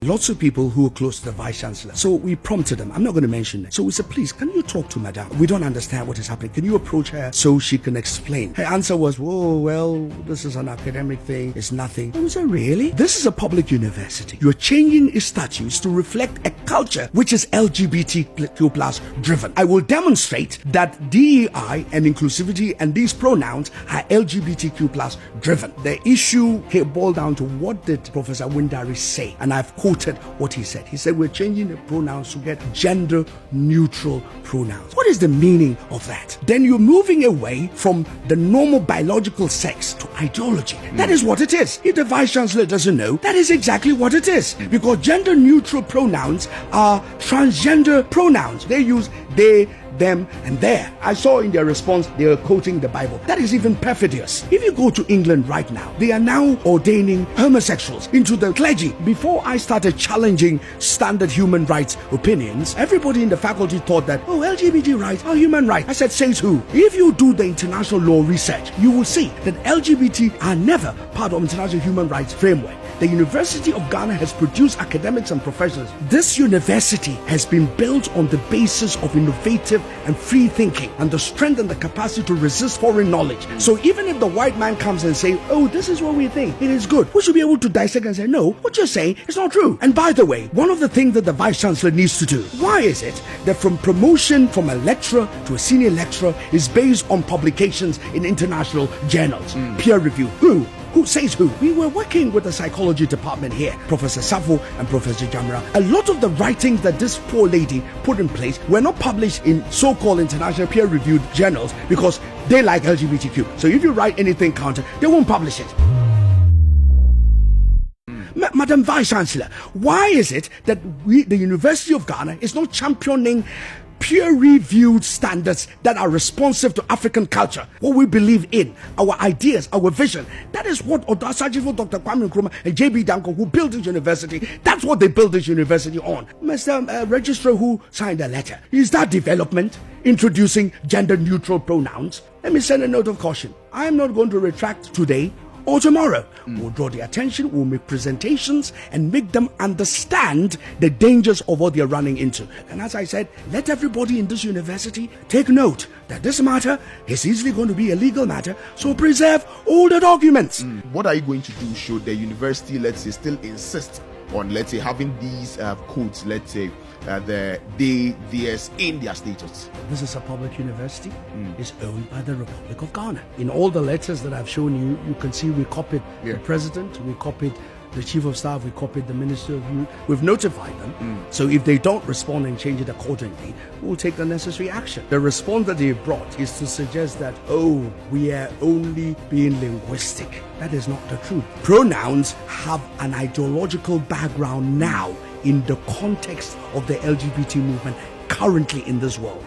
Lots of people who are close to the Vice-Chancellor. So we prompted them. I'm not going to mention it. So we said, please, can you talk to Madame? We don't understand what is happening. Can you approach her so she can explain? Her answer was, oh, well, this is an academic thing. It's nothing. And we said, really? This is a public university. You're changing its statutes to reflect a culture which is LGBTQ plus driven. I will demonstrate that DEI and inclusivity and these pronouns are LGBTQ plus driven. The issue boiled down to what did Professor Windari say? And I've quoted what he said. He said, we're changing the pronouns to get gender neutral pronouns. What is the meaning of that? Then you're moving away from the normal biological sex to ideology. That is what it is. If the Vice-Chancellor doesn't know, that is exactly what it is. Because gender neutral pronouns are transgender pronouns. They use they, them, and their. I saw in their response they were quoting the Bible. That is even perfidious. If you go to England right now, they are now ordaining homosexuals into the clergy. Before I started challenging standard human rights opinions, everybody in the faculty thought that, oh, LGBT rights are human rights. I said, says who? If you do the international law research, you will see that LGBT are never part of international human rights framework. The University of Ghana has produced academics and professors. This university has been built on the basis of innovative and free thinking and the strength and the capacity to resist foreign knowledge. So even if the white man comes and say, oh, this is what we think, it is good, we should be able to dissect and say, no, what you're saying is not true. And by the way, one of the things that the Vice-Chancellor needs to do, why is it that from promotion from a lecturer to a senior lecturer is based on publications in international journals, peer review? Who says who? We were working with the psychology department here, Professor Safo and Professor Jamra. A lot of the writings that this poor lady put in place were not published in so-called international peer-reviewed journals because they like LGBTQ. So if you write anything counter, they won't publish it. Madam Vice-Chancellor, why is it that the University of Ghana is not championing peer-reviewed standards that are responsive to African culture, what we believe in, our ideas, our vision? That is what Odasajivo, Dr. Kwame Nkrumah, and J.B. Danko, who built this university, that's what they built this university on. Mr. Registrar who signed a letter, is that development? Introducing gender-neutral pronouns? Let me send a note of caution. I am not going to retract today or tomorrow. We'll draw the attention, we'll make presentations and make them understand the dangers of what they're running into. And as I said, let everybody in this university take note that this matter is easily going to be a legal matter, so preserve all the documents. What are you going to do should the university, let's say, still insist on, let's say, having these codes, let's say, theirs in their status? This is a public university. It's owned by the Republic of Ghana. In all the letters that I've shown you, you can see we copied the president, we copied the chief of staff, we copied the minister of youth. We've notified them. So if they don't respond and change it accordingly, we'll take the necessary action. The response that they brought is to suggest that, oh, we are only being linguistic. That is not the truth. Pronouns have an ideological background now in the context of the LGBT movement currently in this world.